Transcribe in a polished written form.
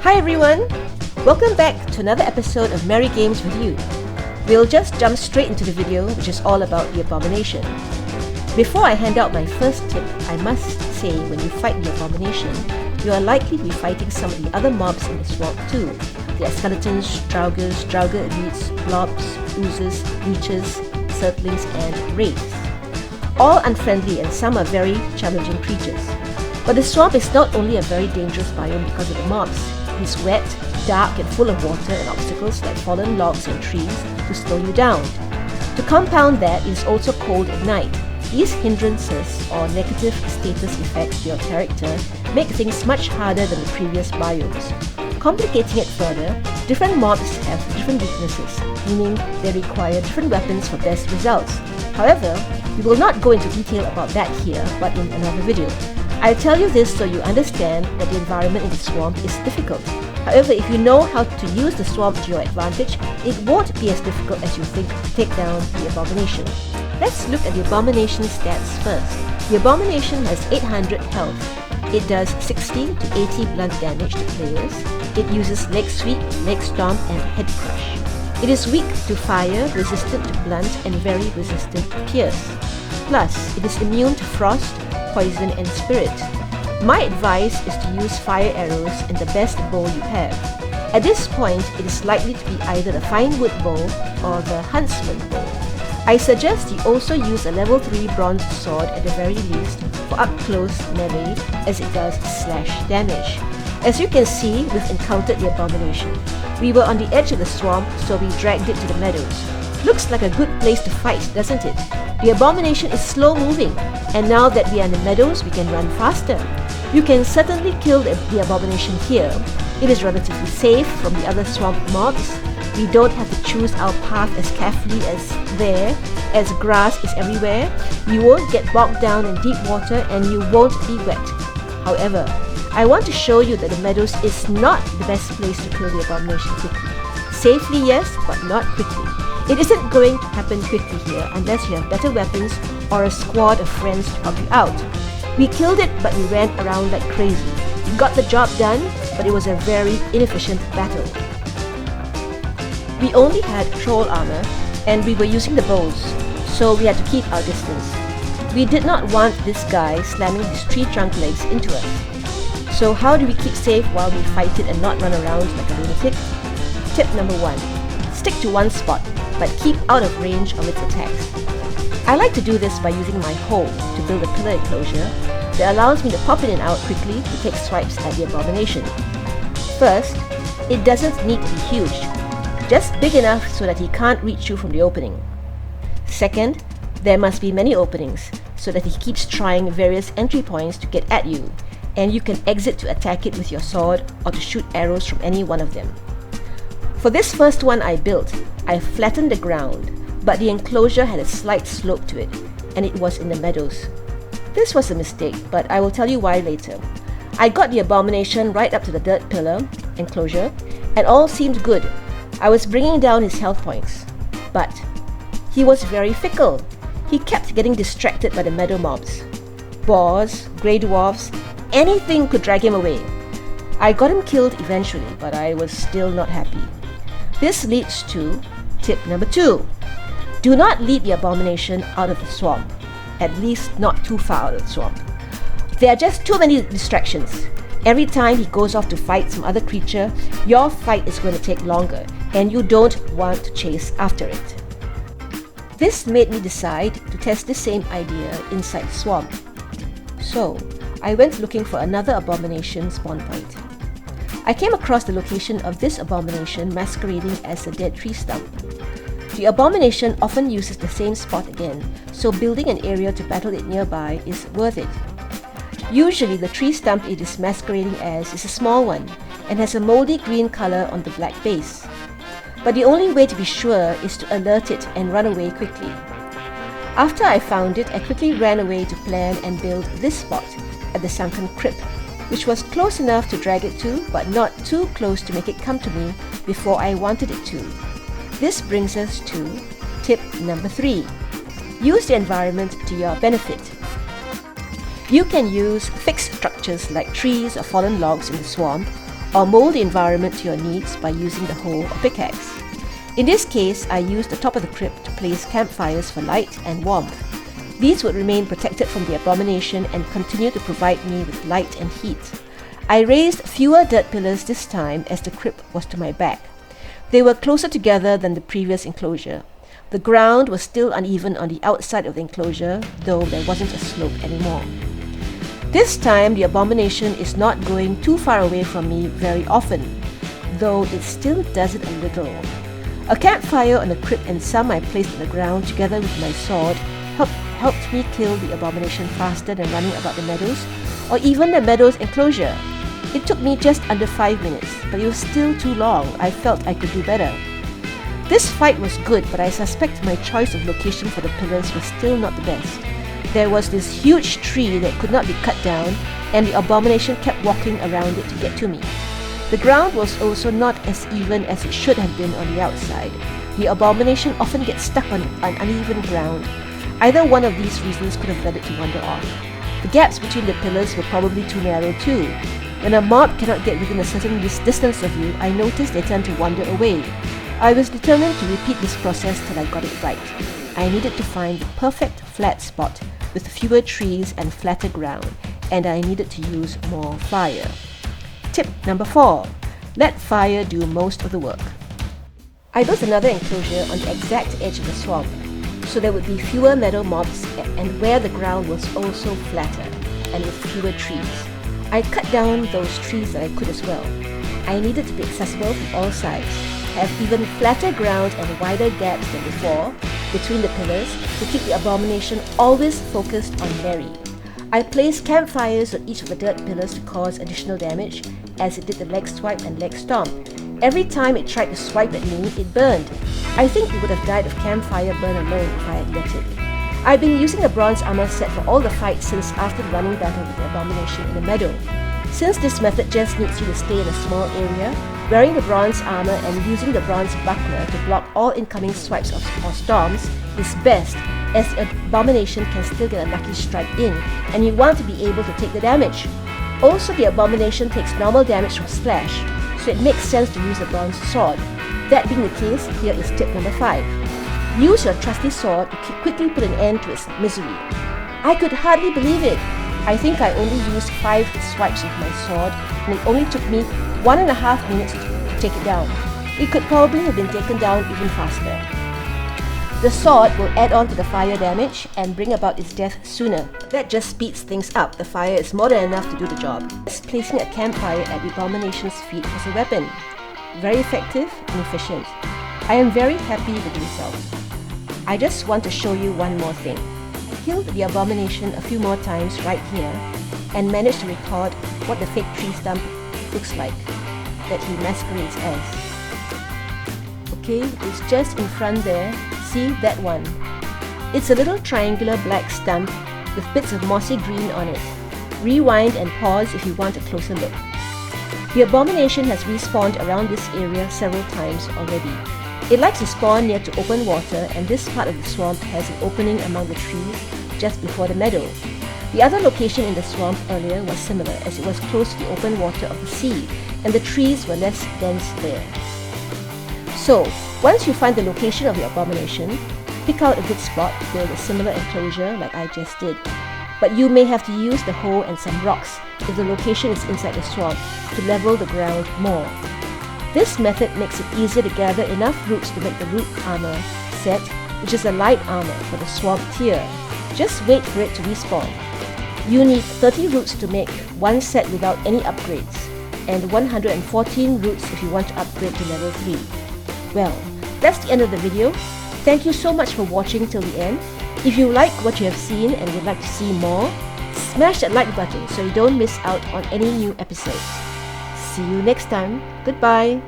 Hi everyone! Welcome back to another episode of Merry Games with You. We'll just jump straight into the video, which is all about the Abomination. Before I hand out my first tip, I must say when you fight the Abomination, you are likely to be fighting some of the other mobs in the swamp too. There are skeletons, draugrs, draugr elites, blobs, oozes, leeches, surtlings and wraiths. All unfriendly and some are very challenging creatures. But the swamp is not only a very dangerous biome because of the mobs. It is wet, dark and full of water and obstacles like fallen logs and trees to slow you down. To compound that, it is also cold at night. These hindrances or negative status effects to your character make things much harder than the previous biomes. Complicating it further, different mobs have different weaknesses, meaning they require different weapons for best results. However, we will not go into detail about that here, but in another video. I'll tell you this so you understand that the environment in the swamp is difficult. However, if you know how to use the swamp to your advantage, it won't be as difficult as you think to take down the Abomination. Let's look at the Abomination stats first. The Abomination has 800 health. It does 60 to 80 blunt damage to players. It uses leg sweep, leg stomp and head crush. It is weak to fire, resistant to blunt and very resistant to pierce. Plus, it is immune to frost, poison and spirit. My advice is to use fire arrows and the best bow you have. At this point, it is likely to be either the fine wood bow or the huntsman bow. I suggest you also use a level 3 bronze sword at the very least for up close melee as it does slash damage. As you can see, we've encountered the Abomination. We were on the edge of the swamp, so we dragged it to the meadows. Looks like a good place to fight, doesn't it? The Abomination is slow moving, and now that we are in the meadows, we can run faster. You can certainly kill the Abomination here. It is relatively safe from the other swamp mobs. We don't have to choose our path as carefully as there, as grass is everywhere. You won't get bogged down in deep water and you won't be wet. However, I want to show you that the meadows is not the best place to kill the Abomination quickly. Safely, yes, but not quickly. It isn't going to happen quickly here unless you have better weapons or a squad of friends to help you out. We killed it, but we ran around like crazy. We got the job done, but it was a very inefficient battle. We only had troll armor, and we were using the bows, so we had to keep our distance. We did not want this guy slamming his tree trunk legs into us. So how do we keep safe while we fight it and not run around like a lunatic? Tip number 1. Stick to one spot, but keep out of range of its attacks. I like to do this by using my hoe to build a pillar enclosure that allows me to pop in and out quickly to take swipes at the Abomination. First, it doesn't need to be huge, just big enough so that he can't reach you from the opening. Second, there must be many openings so that he keeps trying various entry points to get at you, and you can exit to attack it with your sword or to shoot arrows from any one of them. For this first one I built, I flattened the ground, but the enclosure had a slight slope to it, and it was in the meadows. This was a mistake, but I will tell you why later. I got the Abomination right up to the dirt pillar enclosure, and all seemed good. I was bringing down his health points, but he was very fickle. He kept getting distracted by the meadow mobs. Boars, grey dwarfs, anything could drag him away. I got him killed eventually, but I was still not happy. This leads to tip number 2. Do not lead the Abomination out of the swamp, at least not too far out of the swamp. There are just too many distractions. Every time he goes off to fight some other creature, your fight is going to take longer, and you don't want to chase after it. This made me decide to test the same idea inside the swamp. So, I went looking for another Abomination spawn point. I came across the location of this Abomination masquerading as a dead tree stump. The Abomination often uses the same spot again, so building an area to battle it nearby is worth it. Usually the tree stump it is masquerading as is a small one and has a moldy green color on the black base. But the only way to be sure is to alert it and run away quickly. After I found it, I quickly ran away to plan and build this spot at the sunken crypt, which was close enough to drag it to, but not too close to make it come to me before I wanted it to. This brings us to tip number 3. Use the environment to your benefit. You can use fixed structures like trees or fallen logs in the swamp, or mold the environment to your needs by using the hoe or pickaxe. In this case, I used the top of the crypt to place campfires for light and warmth. These would remain protected from the abomination and continue to provide me with light and heat. I raised fewer dirt pillars this time as the crypt was to my back. They were closer together than the previous enclosure. The ground was still uneven on the outside of the enclosure, though there wasn't a slope anymore. This time, the abomination is not going too far away from me very often, though it still does it a little. A campfire on the crypt and some I placed on the ground together with my sword helped me kill the abomination faster than running about the meadows or even the meadows enclosure. It took me just under 5 minutes, but it was still too long. I felt I could do better. This fight was good, but I suspect my choice of location for the pillars was still not the best. There was this huge tree that could not be cut down, and the abomination kept walking around it to get to me. The ground was also not as even as it should have been on the outside. The abomination often gets stuck on uneven ground. Either one of these reasons could have led it to wander off. The gaps between the pillars were probably too narrow too. When a mob cannot get within a certain distance of you, I noticed they tend to wander away. I was determined to repeat this process till I got it right. I needed to find the perfect flat spot with fewer trees and flatter ground, and I needed to use more fire. Tip number 4. Let fire do most of the work. I built another enclosure on the exact edge of the swamp, so there would be fewer meadow mobs and where the ground was also flatter and with fewer trees. I cut down those trees that I could as well. I needed to be accessible from all sides, have even flatter ground and wider gaps than before between the pillars to keep the abomination always focused on Mary. I placed campfires on each of the dirt pillars to cause additional damage, as it did the leg swipe and leg stomp. Every time it tried to swipe at me, it burned. I think it would have died of campfire burn alone if I had let it. I've been using the bronze armor set for all the fights since after the running battle with the abomination in the meadow. Since this method just needs you to stay in a small area, wearing the bronze armor and using the bronze buckler to block all incoming swipes or storms is best, as the abomination can still get a lucky strike in, and you want to be able to take the damage. Also, the abomination takes normal damage from splash, so it makes sense to use the bronze sword. That being the case, here is tip number 5. Use your trusty sword to quickly put an end to its misery. I could hardly believe it. I think I only used 5 swipes with my sword, and it only took me 1.5 minutes to take it down. It could probably have been taken down even faster. The sword will add on to the fire damage and bring about its death sooner. That just speeds things up. The fire is more than enough to do the job. Just placing a campfire at the abomination's feet as a weapon. Very effective and efficient. I am very happy with the results. I just want to show you one more thing. I killed the abomination a few more times right here and managed to record what the fake tree stump looks like that he masquerades as. Okay, it's just in front there. See that one? It's a little triangular black stump with bits of mossy green on it. Rewind and pause if you want a closer look. The abomination has respawned around this area several times already. It likes to spawn near to open water, and this part of the swamp has an opening among the trees just before the meadow. The other location in the swamp earlier was similar, as it was close to the open water of the sea, and the trees were less dense there. So, once you find the location of the abomination, pick out a good spot to build a similar enclosure like I just did. But you may have to use the hoe and some rocks if the location is inside the swamp to level the ground more. This method makes it easier to gather enough roots to make the root armor set, which is a light armor for the swamp tier. Just wait for it to respawn. You need 30 roots to make one set without any upgrades, and 114 roots if you want to upgrade to level 3. Well, that's the end of the video. Thank you so much for watching till the end. If you like what you have seen and would like to see more, smash that like button so you don't miss out on any new episodes. See you next time. Goodbye.